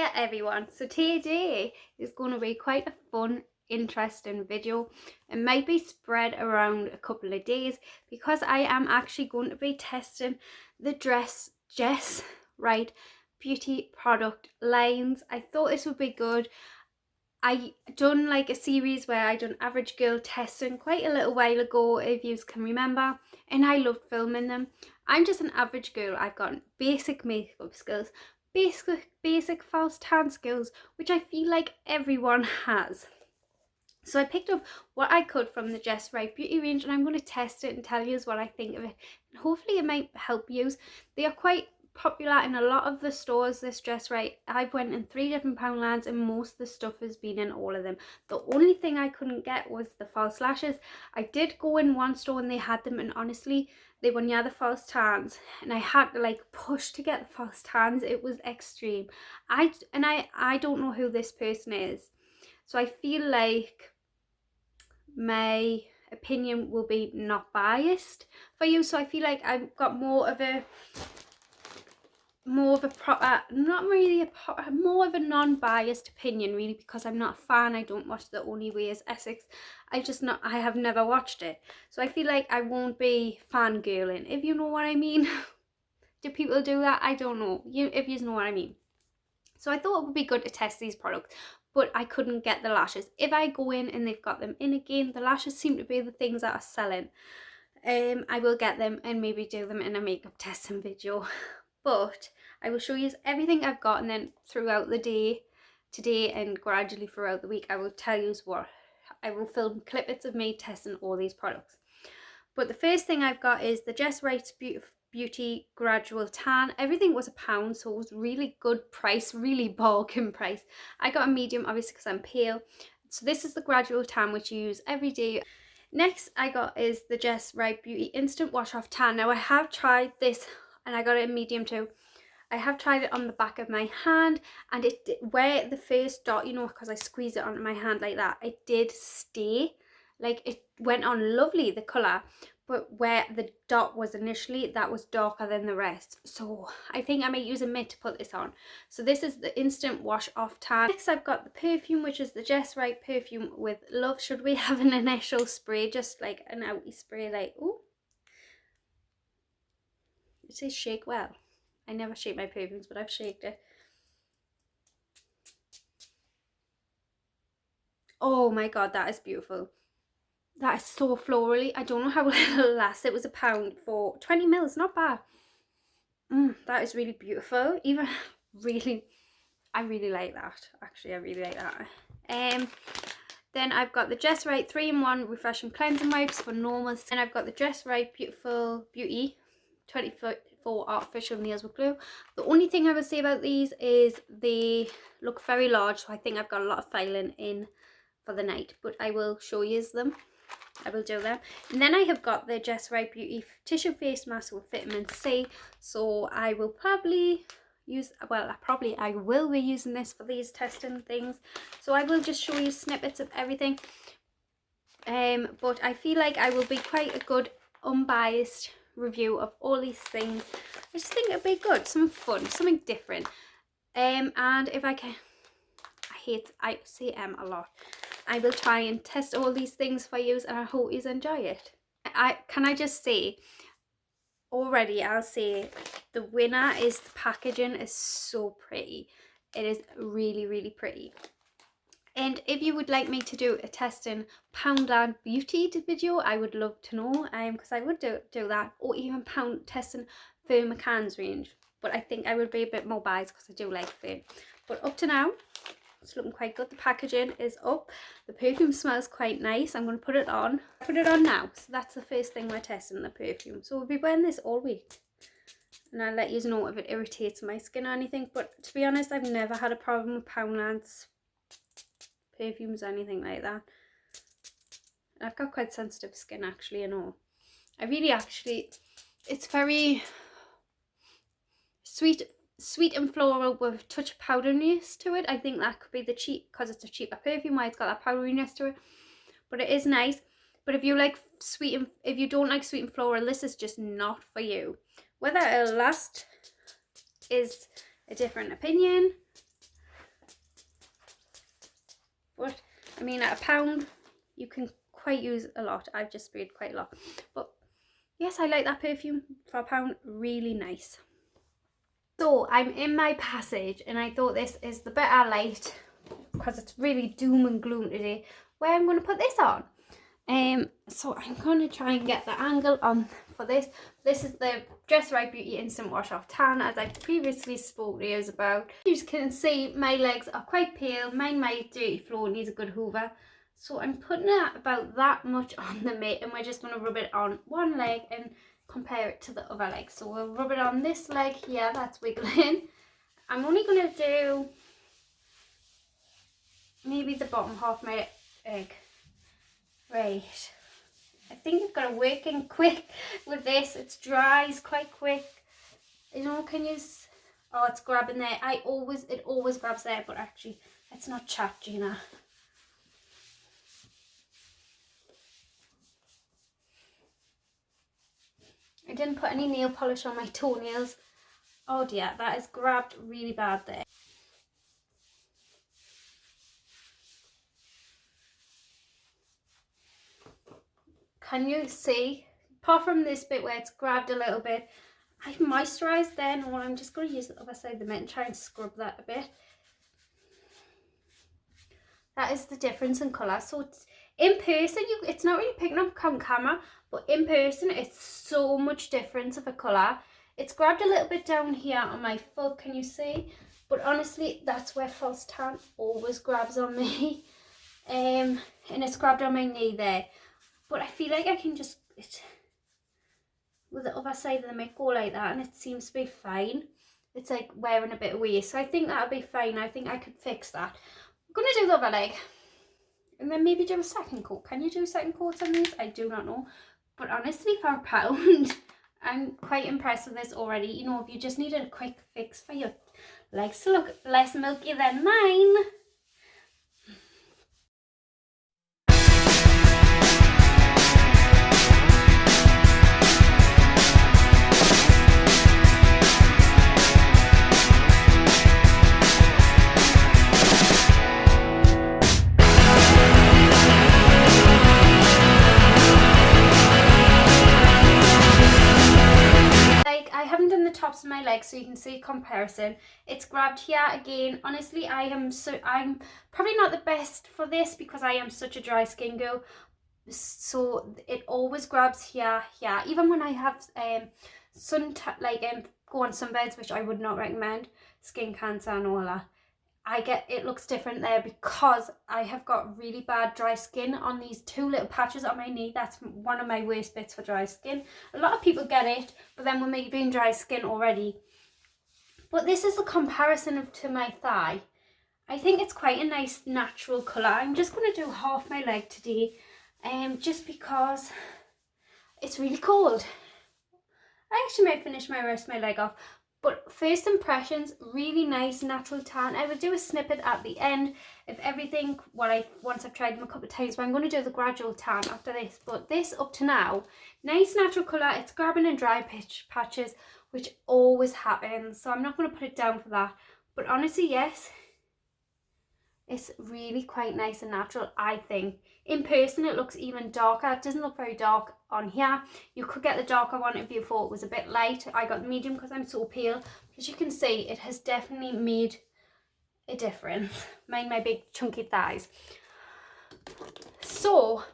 Hiya everyone, so today is going to be quite a fun, interesting video. It might be spread around a couple of days because I am actually going to be testing the Jess Wright beauty product lines. I thought this would be good. I done like a series where I done average girl testing quite a little while ago, if you can remember, and I love filming them. I'm just an average girl. I've got basic makeup skills, basic false tan skills, which I feel like everyone has. So I picked up what I could from the Jess Wright beauty range, and I'm going to test it and tell you what I think of it. And hopefully it might help you. They are quite popular in a lot of the stores, this Jess Wright. I've went in 3 different Poundlands and most of the stuff has been in all of them. The only thing I couldn't get was the false lashes. I did go in one store and they had them, and honestly they were near the false tans, and I had to like push to get the false tans. It was extreme. I don't know who this person is, so I feel like my opinion will be not biased for you. So I feel like I've got more of a proper, not really a more of a non-biased opinion really, because I'm not a fan. I don't watch The Only Way Is Essex. I have never watched it, so I feel like I won't be fangirling, if you know what I mean. Do people do that? I don't know, if you know what I mean. So I thought it would be good to test these products, but I couldn't get the lashes. If I go in and they've got them in again, the lashes seem to be the things that are selling. I will get them and maybe do them in a makeup testing video. But I will show you everything I've got, and then throughout the day, today and gradually throughout the week, I will tell you what. I will film clips of me testing all these products. But the first thing I've got is the Jess Wrights Beauty Gradual Tan. Everything was £1, so it was really good price, really bargain price. I got a medium, obviously, because I'm pale. So this is the Gradual Tan, which you use every day. Next I got is the Jess Wright Beauty Instant Wash Off Tan. Now I have tried this, and I got it in medium too. I have tried it on the back of my hand, and it did, where the first dot, you know, because I squeeze it onto my hand like that, it did stay. Like, it went on lovely, the colour, but where the dot was initially, that was darker than the rest. So I think I might use a mitt to put this on. So this is the Instant Wash Off Tan. Next I've got the perfume, which is the Jess Wright perfume with love. Should we have an initial spray, just like an outy spray, like, ooh. It says shake well. I never shake my perfumes, but I've shaked it. Oh my god, that is beautiful. That is so florally. I don't know how it'll last. It was £1 for 20 mils, not bad. That is really beautiful. Even really, I really like that. Actually, I really like that. Then I've got the Jess Wright 3-in-1 Refreshing Cleansing Wipes for normal. Then I've got the Jess Wright Beauty 24 Artificial Nails with Glue. The only thing I would say about these is they look very large, so I think I've got a lot of filing in for the night, but I will show you them. I will do them. And then I have got the Jess Wright Beauty Tissue Face Mask with Vitamin C. So I will probably use, well, I will be using this for these testing things. So I will just show you snippets of everything. But I feel like I will be quite a good unbiased review of all these things. I just think it'll be good, something fun, something different. And if I can, I say a lot. I will try and test all these things for you, and I hope you enjoy it. Can I just say, already I'll say the winner is the packaging is so pretty. It is really, really pretty. And if you would like me to do a testing Poundland beauty video, I would love to know, because I would do that, or even testing Fern McCann's range. But I think I would be a bit more biased because I do like Fern. But up to now, it's looking quite good. The packaging is up. The perfume smells quite nice. I'm going to put it on. Put it on now. So that's the first thing we're testing, the perfume. So we'll be wearing this all week. And I'll let you know if it irritates my skin or anything. But to be honest, I've never had a problem with Poundlands perfumes or anything like that. And I've got quite sensitive skin actually, you know. I really actually, it's very sweet and floral with a touch of powderiness to it. I think that could be the cheap, because it's a cheaper perfume, why it's got that powderiness to it. But it is nice. But if you like if you don't like sweet and floral, this is just not for you. Whether it'll last is a different opinion. But I mean, at £1 you can quite use a lot. I've just sprayed quite a lot, but yes, I like that perfume for £1. Really nice. So I'm in my passage and I thought this is the better light, because it's really doom and gloom today, where I'm going to put this on. So I'm going to try and get the angle on for this. This is the Jess Wrights Beauty Instant Wash Off Tan, as I previously spoke to you about. You can see my legs are quite pale. Mine, my dirty floor needs a good hoover. So I'm putting it about that much on the mitt, and we're just going to rub it on one leg and compare it to the other leg. So we'll rub it on this leg here that's wiggling. I'm only going to do maybe the bottom half of my egg. Right, I think I've got to work in quick with this. It dries quite quick. You know, can you... Oh, it's grabbing there. It always grabs there, but actually, let's not chat, Gina. I didn't put any nail polish on my toenails. Oh dear, that is grabbed really bad there. Can you see? Apart from this bit where it's grabbed a little bit, I've moisturised then, or I'm just going to use the other side of the mitt and try and scrub that a bit. That is the difference in colour. So it's, in person, it's not really picking up on camera, but in person, it's so much difference of a colour. It's grabbed a little bit down here on my foot, can you see? But honestly, that's where false tan always grabs on me. And it's grabbed on my knee there. But I feel like I can just, with the other side of the mitt, go like that, and it seems to be fine. It's like wearing a bit of waist, so I think that'll be fine. I think I could fix that. I'm going to do the other leg, and then maybe do a second coat. Can you do a second coat on these? I do not know. But honestly, for £1, I'm quite impressed with this already. You know, if you just needed a quick fix for your legs to look less milky than mine. Tops of my legs so you can see comparison. It's grabbed here again. Honestly, I'm probably not the best for this because I am such a dry skin girl, so it always grabs here. Even when I have go on sunbeds, which I would not recommend, skin cancer and all that, it looks different there because I have got really bad dry skin on these two little patches on my knee. That's one of my worst bits for dry skin. A lot of people get it, but then with me being dry skin already. But this is the comparison to my thigh. I think it's quite a nice natural colour. I'm just going to do half my leg today, just because it's really cold. I actually might finish my rest of my leg off. But first impressions, really nice natural tan. I will do a snippet at the end of everything once I've tried them a couple of times, but I'm going to do the gradual tan after this. But this up to now, nice natural colour. It's grabbing in dry patches, which always happens. So I'm not going to put it down for that. But honestly, yes, it's really quite nice and natural, I think. In person, it looks even darker. It doesn't look very dark on here. You could get the darker one if you thought it was a bit light. I got the medium because I'm so pale. As you can see, it has definitely made a difference. Mind my big chunky thighs. So,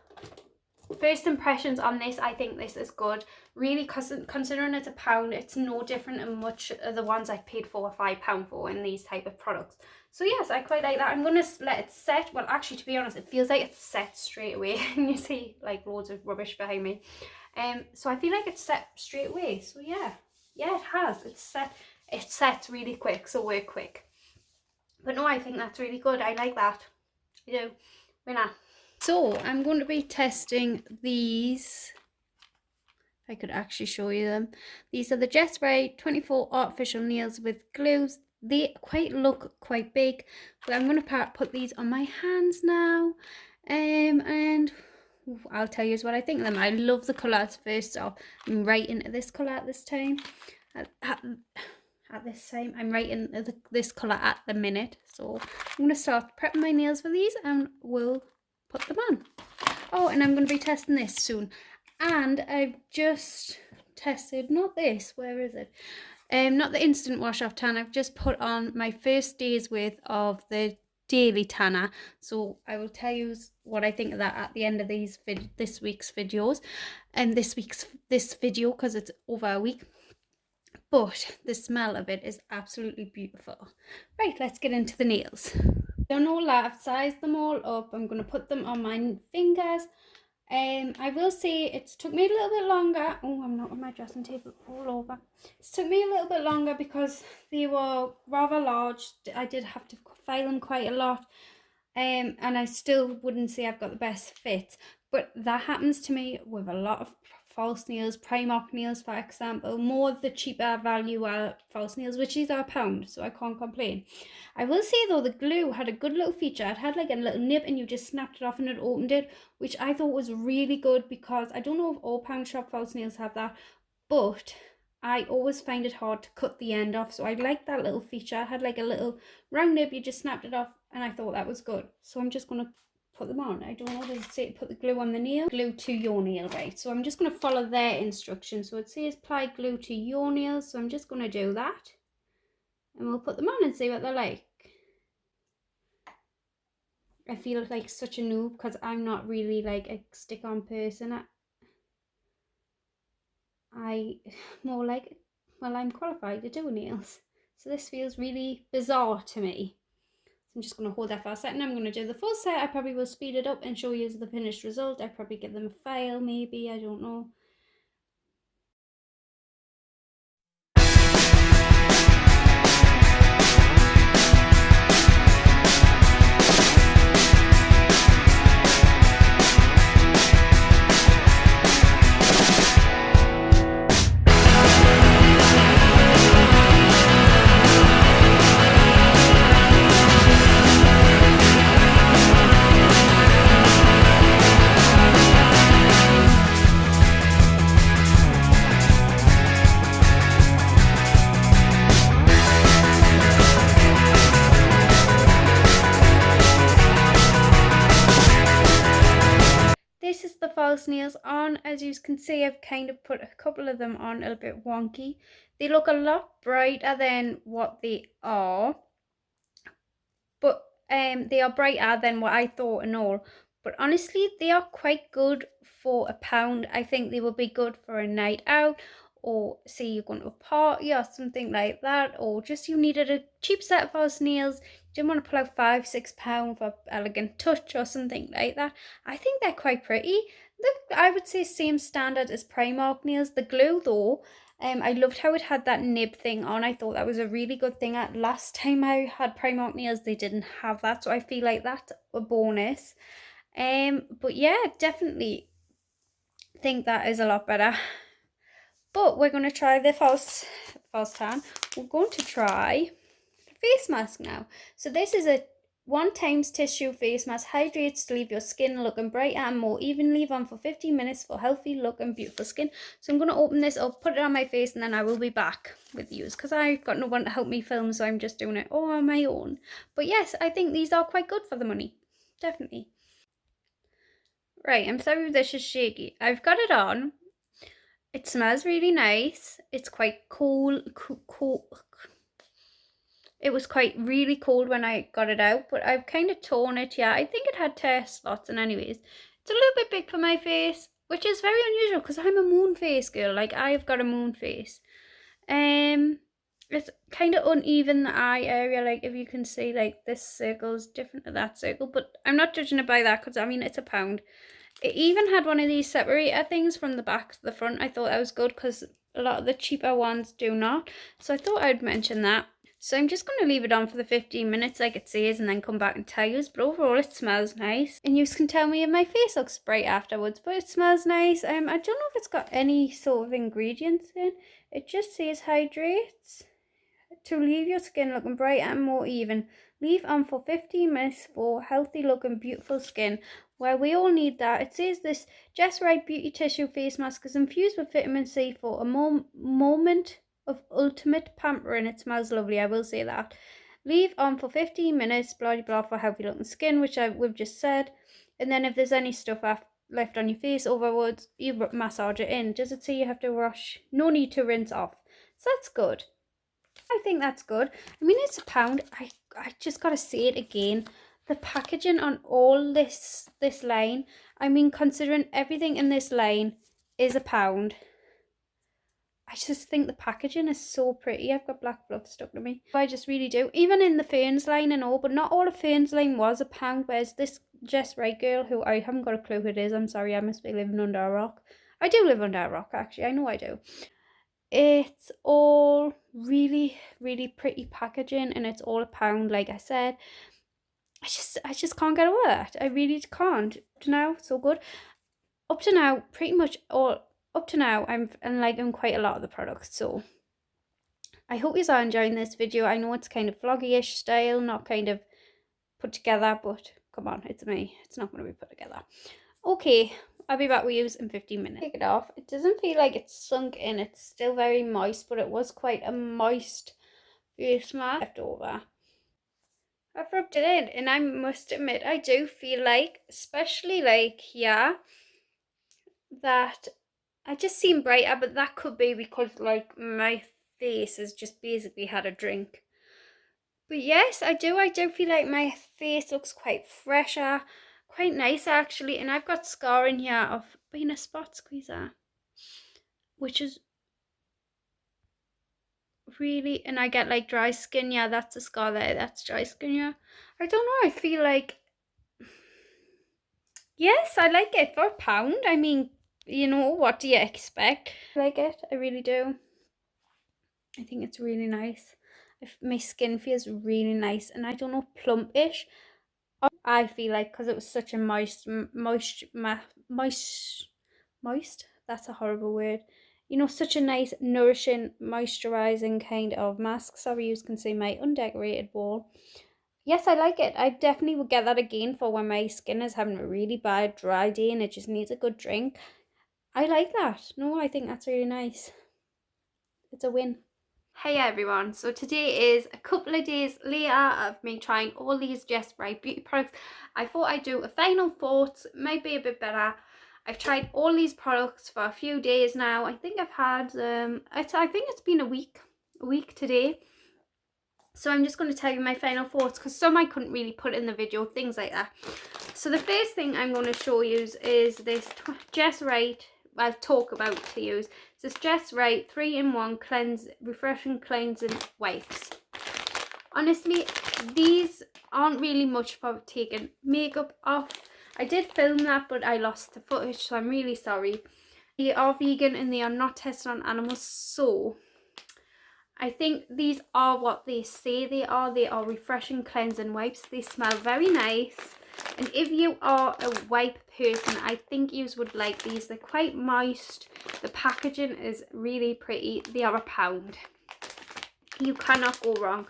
first impressions on this, I think this is good. Really, considering it's £1, it's no different than much of the ones I've paid £4 or £5 for in these type of products. So yes, I quite like that. I'm going to let it set. Well, actually, to be honest, it feels like it's set straight away. And you see like loads of rubbish behind me. So I feel like it's set straight away. So yeah, it has. It's set. It sets really quick, so we're quick. But no, I think that's really good. I like that. You know, winner. So I'm going to be testing these. If I could actually show you them. These are the Jess Wrights 24 artificial nails with glues. They look quite big, but I'm going to put these on my hands now, and I'll tell you what I think of them. I love the colours. First off, I'm right into this colour at this time. at this time. I'm writing this colour at the minute. So I'm going to start prepping my nails for these and we'll put them on. Oh, and I'm going to be testing this soon. And I've just tested, not this, where is it? Not the instant wash off tan. I've just put on my first day's worth of the daily tanner. So I will tell you what I think of that at the end of this week's videos. And this video, because it's over a week. But the smell of it is absolutely beautiful. Right, let's get into the nails. Done all that, I've sized them all up. I'm going to put them on my fingers. I will say it took me a little bit longer. Oh, I'm not on my dressing table all over. It took me a little bit longer because they were rather large. I did have to file them quite a lot. And I still wouldn't say I've got the best fit. But that happens to me with a lot of false nails, Primark nails, for example. More of the cheaper value false nails, which is £1, so I can't complain. I will say though, the glue had a good little feature. It had like a little nib and you just snapped it off and it opened it, which I thought was really good because I don't know if all pound shop false nails have that, but I always find it hard to cut the end off. So I like that little feature. It had like a little round nib, you just snapped it off, and I thought that was good. So I'm just going to put them on. I don't know, does it say put the glue on the nail? Glue to your nail, right? So I'm just going to follow their instructions. So it says apply glue to your nails. So I'm just going to do that. And we'll put them on and see what they're like. I feel like such a noob because I'm not really like a stick-on person. I more like, well, I'm qualified to do nails. So this feels really bizarre to me. I'm just going to hold that for a second. I'm going to do the full set. I probably will speed it up and show you the finished result. I probably give them a file maybe, I don't know. This is the false nails on. As you can see, I've kind of put a couple of them on a little bit wonky. They look a lot brighter than what they are, but they are brighter than what I thought and all. But honestly, they are quite good for £1. I think they would be good for a night out, or say you're going to a party or something like that, or just you needed a cheap set of false nails, you didn't want to pull out £5-6 for Elegant Touch or something like that. I think they're quite pretty. I would say same standard as Primark nails. The glue though, I loved how it had that nib thing on. I thought that was a really good thing. Last time I had Primark nails, they didn't have that, so I feel like that's a bonus. But yeah, definitely think that is a lot better. But we're going to try the false tan. We're going to try the face mask now. So this is a 1x tissue face mask, hydrates to leave your skin looking brighter and more even. Leave on for 15 minutes for healthy look and beautiful skin. So I'm going to open this up, put it on my face, and then I will be back with you because I've got no one to help me film, so I'm just doing it all on my own. But yes, I think these are quite good for the money. Definitely. Right, I'm sorry if this is shaky. I've got it on. It smells really nice. It's quite cool. It was quite really cold when I got it out, but I've kind of torn it. Yeah, I think it had tear spots, and anyways, it's a little bit big for my face, which is very unusual because I'm a moon face girl. Like, I've got a moon face. It's kind of uneven, the eye area. Like, if you can see, like, this circle is different to that circle, but I'm not judging it by that because I mean it's £1. It even had one of these separator things from the back to the front. I thought that was good because a lot of the cheaper ones do not. So I thought I'd mention that. So I'm just going to leave it on for the 15 minutes like it says and then come back and tell you. But overall it smells nice. And you can tell me if my face looks bright afterwards. But it smells nice. I don't know if it's got any sort of ingredients in. It just says hydrates to leave your skin looking bright and more even. Leave on for 15 minutes for healthy look and beautiful skin. Well, we all need that. It says this Jess Wrights Beauty Tissue Face Mask is infused with vitamin C for a moment of ultimate pampering. It smells lovely, I will say that. Leave on for 15 minutes, blah blah for healthy looking skin, which we've just said. And then if there's any stuff left on your face overwards, you massage it in. Does it say you have to wash? No need to rinse off. So that's good. I think that's good. I mean, it's £1. I just gotta say it again. The packaging on all this line, I mean, considering everything in this line is £1, I just think the packaging is so pretty. I've got black fluff stuck to me. I just really do. Even in the Ferns line and all, but not all of Ferns line was £1. Whereas this Jess Wright girl, who I haven't got a clue who it is. I'm sorry, I must be living under a rock. I do live under a rock, actually. I know I do. It's all really, really pretty packaging, and it's all £1, like I said. I just can't get over that. I really can't. Up to now, so good. Up to now, pretty much all. Up to now, I'm liking quite a lot of the products. So I hope you are enjoying this video. I know it's kind of vloggy-ish style, not kind of put together, but come on, it's me. It's not going to be put together. Okay, I'll be back with you in 15 minutes. Take it off. It doesn't feel like it's sunk in. It's still very moist, but it was quite a moist face mask left over. I've rubbed it in, and I must admit, I do feel like, especially like here, that I just seem brighter, but that could be because like my face has just basically had a drink. But yes, I do feel like my face looks quite fresher, quite nice actually, and I've got scar in here of being a spot squeezer, which is really, and I get like dry skin. Yeah, that's a scar there, that's dry skin. Yeah, I don't know, I feel like, yes, I like it for £1. I mean, you know, what do you expect? I like it, I really do. I think it's really nice. My skin feels really nice, and I don't know, plumpish. I feel like because it was such a moist. That's a horrible word. You know, such a nice, nourishing, moisturising kind of mask. Sorry, you can see my undecorated wall. Yes, I like it. I definitely would get that again for when my skin is having a really bad dry day and it just needs a good drink. I like that. No, I think that's really nice. It's a win. Hey everyone, so today is a couple of days later of me trying all these Jess Wrights beauty products. I thought I'd do a final thoughts, might be a bit better. I've tried all these products for a few days now. I think I've had, I think it's been a week today. So I'm just going to tell you my final thoughts because some I couldn't really put in the video, things like that. So the first thing I'm going to show you is this Jess Wrights. I'll talk about to use. This Jess Wrights 3-in-1 refreshing cleansing wipes. Honestly, these aren't really much for taking makeup off. I did film that, but I lost the footage, so I'm really sorry. They are vegan and they are not tested on animals, so I think these are what they say they are. They are refreshing cleansing wipes. They smell very nice. And if you are a wipe person, I think you would like these. They're quite moist. The packaging is really pretty. They are £1. You cannot go wrong.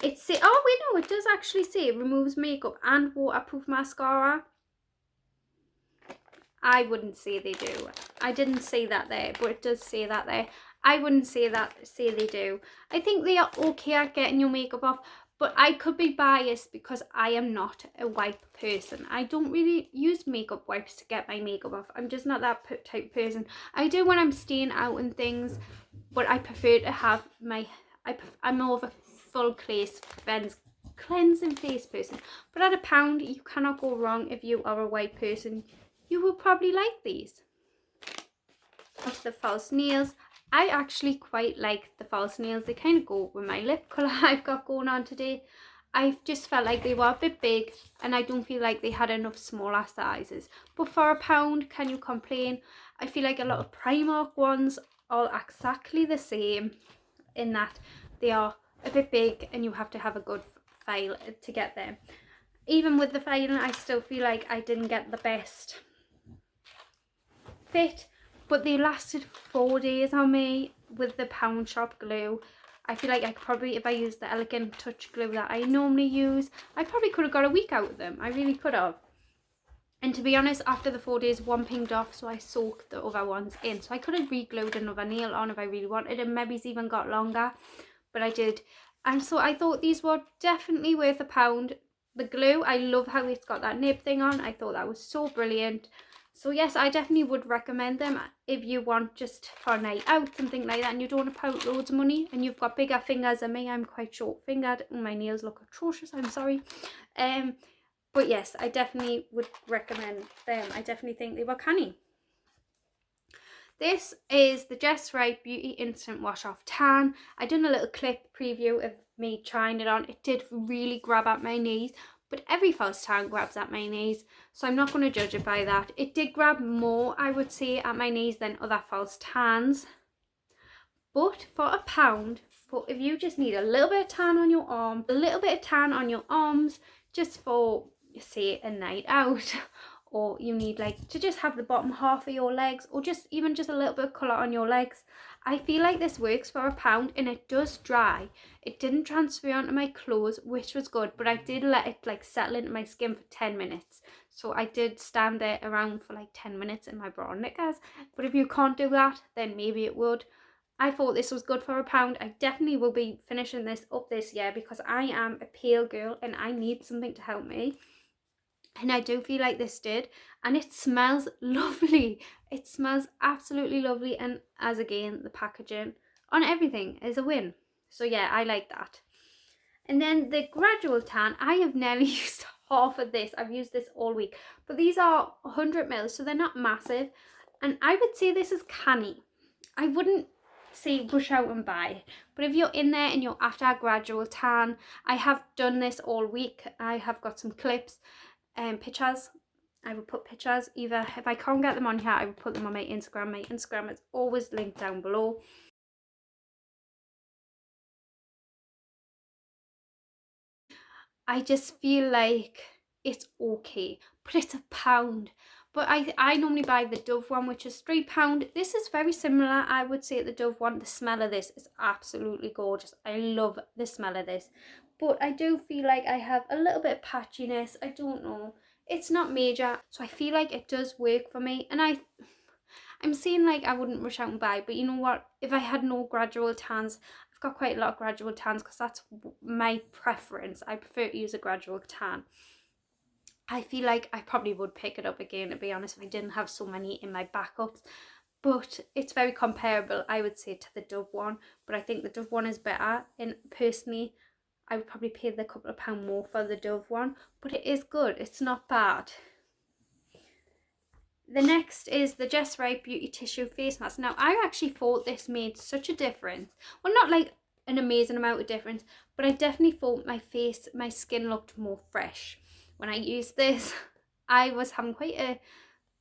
Oh wait, no, it does actually say it removes makeup and waterproof mascara. I wouldn't say they do. I didn't say that there, but it does say that there. I wouldn't say they do. I think they are okay at getting your makeup off, but I could be biased because I am not a wipe person. I don't really use makeup wipes to get my makeup off. I'm just not that type of person. I do when I'm staying out and things, but I prefer to have I'm more of a full cleansing face person. But at £1, you cannot go wrong if you are a white person. You will probably like these. Of the false nails, I actually quite like the false nails. They kind of go with my lip colour I've got going on today. I just felt like they were a bit big and I don't feel like they had enough smaller sizes. But for £1, can you complain? I feel like a lot of Primark ones are exactly the same in that they are a bit big and you have to have a good file to get them. Even with the filing, I still feel like I didn't get the best fit, but they lasted 4 days on me with the Pound Shop glue. I feel like I could probably, if I used the Elegant Touch glue that I normally use, I probably could have got a week out of them. I really could have. And to be honest, after the 4 days, one pinged off, so I soaked the other ones in. So I could have re-glued another nail on if I really wanted, and maybe it's even got longer, but I did. And so I thought these were definitely worth £1. The glue, I love how it's got that nib thing on. I thought that was so brilliant. So yes, I definitely would recommend them if you want just for a night out, something like that, and you don't want to put loads of money and you've got bigger fingers than me. I'm quite short fingered. My nails look atrocious, I'm sorry. But yes, I definitely would recommend them. I definitely think they were canny. This is the Jess Wrights Beauty Instant Wash Off Tan. I done a little clip preview of me trying it on. It did really grab at my knees, but every false tan grabs at my knees, so I'm not going to judge it by that. It did grab more, I would say, at my knees than other false tans. But for £1, if you just need a little bit of tan on your arm, a little bit of tan on your arms, just for, say, a night out, or you need like to just have the bottom half of your legs, or just even just a little bit of colour on your legs, I feel like this works for £1, and it does dry. It didn't transfer onto my clothes, which was good, but I did let it like settle into my skin for 10 minutes. So I did stand there around for like 10 minutes in my bra and knickers. But if you can't do that, then maybe it would. I thought this was good for £1. I definitely will be finishing this up this year because I am a pale girl and I need something to help me. And I do feel like this did. And it smells lovely. It smells absolutely lovely. And as again, the packaging on everything is a win. So yeah, I like that. And then the gradual tan, I have nearly used half of this. I've used this all week. But these are 100ml, so they're not massive. And I would say this is canny. I wouldn't say rush out and buy it, but if you're in there and you're after a gradual tan, I have done this all week. I have got some clips and pictures. I will put pictures, either if I can't get them on here, I will put them on my Instagram. My Instagram is always linked down below. I just feel like it's okay, but it's £1. But I normally buy the Dove one, which is £3. This is very similar, I would say, the Dove one. The smell of this is absolutely gorgeous. I love the smell of this. But I do feel like I have a little bit of patchiness. I don't know. It's not major. So I feel like it does work for me. And I'm saying like I wouldn't rush out and buy. But you know what? If I had no gradual tans, I've got quite a lot of gradual tans because that's my preference. I prefer to use a gradual tan. I feel like I probably would pick it up again, to be honest, if I didn't have so many in my backups. But it's very comparable, I would say, to the Dove one. But I think the Dove one is better. And personally, I would probably pay the couple of pound more for the Dove one. But it is good. It's not bad. The next is the Jess Wrights Beauty Tissue Face Mask. Now, I actually thought this made such a difference. Well, not like an amazing amount of difference, but I definitely thought my skin looked more fresh. When I used this, I was having quite a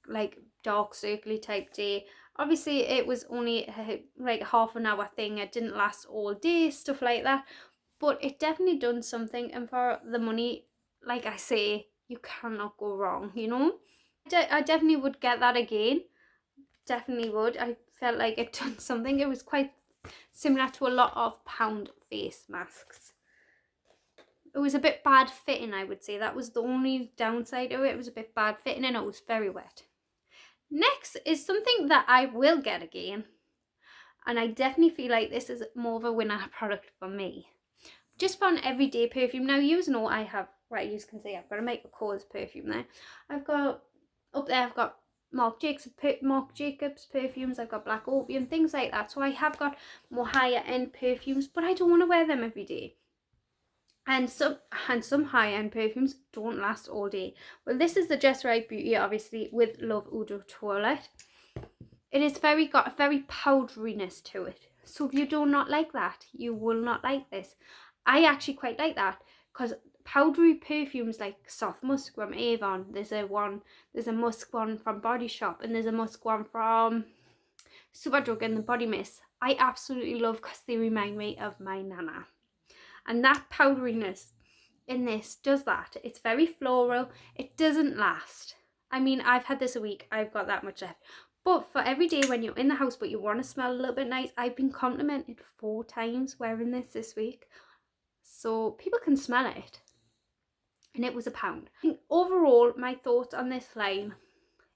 like dark circly type day. Obviously it was only like half an hour thing. It didn't last all day, stuff like that. But it definitely done something, and for the money, like I say, you cannot go wrong, you know? I definitely would get that again. Definitely would. I felt like it done something. It was quite similar to a lot of pound face masks. It was a bit bad fitting, I would say. That was the only downside of it. It was a bit bad fitting and it was very wet. Next is something that I will get again. And I definitely feel like this is more of a winner product for me. Just for an everyday perfume. Now, you know I have, right, you can see I've got a Michael Kors perfume there. I've got, up there I've got Marc Jacobs perfumes. I've got Black Opium, things like that. So I have got more higher end perfumes, but I don't want to wear them every day. And some high-end perfumes don't last all day. Well, this is the Jess Wrights Beauty, obviously, with Love Eau de Toilette. It is got a very powderiness to it. So if you do not like that, you will not like this. I actually quite like that because powdery perfumes like Soft Musk from Avon. There's a musk one from Body Shop, and there's a musk one from Superdrug and the Body Mist. I absolutely love because they remind me of my nana. And that powderiness in this does that. It's very floral. It doesn't last. I mean, I've had this a week. I've got that much left. But for every day when you're in the house but you want to smell a little bit nice, I've been complimented 4 times wearing this week. So people can smell it. and it was £1. I think overall my thoughts on this line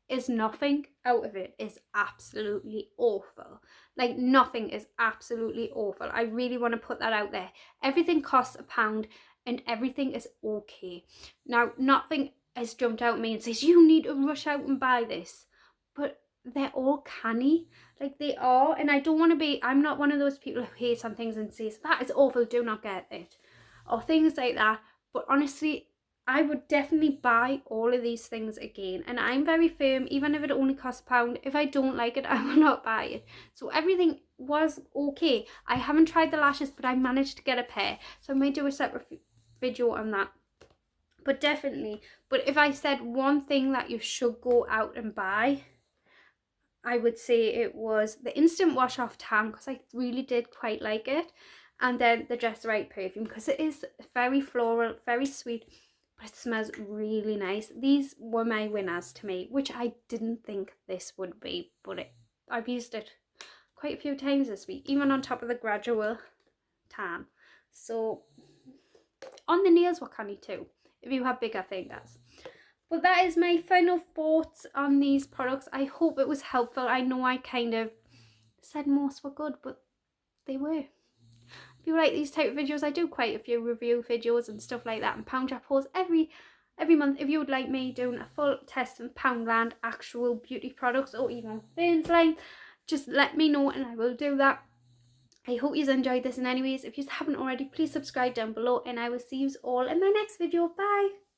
is nothing out of it is absolutely awful. Like, nothing is absolutely awful. I really want to put that out there. Everything costs £1 and everything is okay. Now, nothing has jumped out at me and says you need to rush out and buy this, but they're all canny, like they are. And I don't want to be, I'm not one of those people who hates on things and says that is awful, do not get it, or things like that. But honestly, I would definitely buy all of these things again. And I'm very firm, even if it only costs £1, if I don't like it, I will not buy it. So everything was okay. I haven't tried the lashes, but I managed to get a pair. So I might do a separate video on that. But definitely, but if I said one thing that you should go out and buy, I would say it was the Instant Wash Off Tan, because I really did quite like it. And then the Jess Wrights perfume, because it is very floral, very sweet, but it smells really nice. These were my winners to me, which I didn't think this would be, but I've used it quite a few times this week, even on top of the gradual tan. So on the nails were canny too, if you have bigger fingers. But that is my final thoughts on these products. I hope it was helpful. I know I kind of said most were good, but they were. If you like these type of videos, I do quite a few review videos and stuff like that, and Pound Drop hauls every month. If you would like me doing a full test of Poundland actual beauty products, or even Fern's line, just let me know and I will do that. I hope you enjoyed this, and anyways, if you haven't already, please subscribe down below, and I will see you all in my next video. Bye.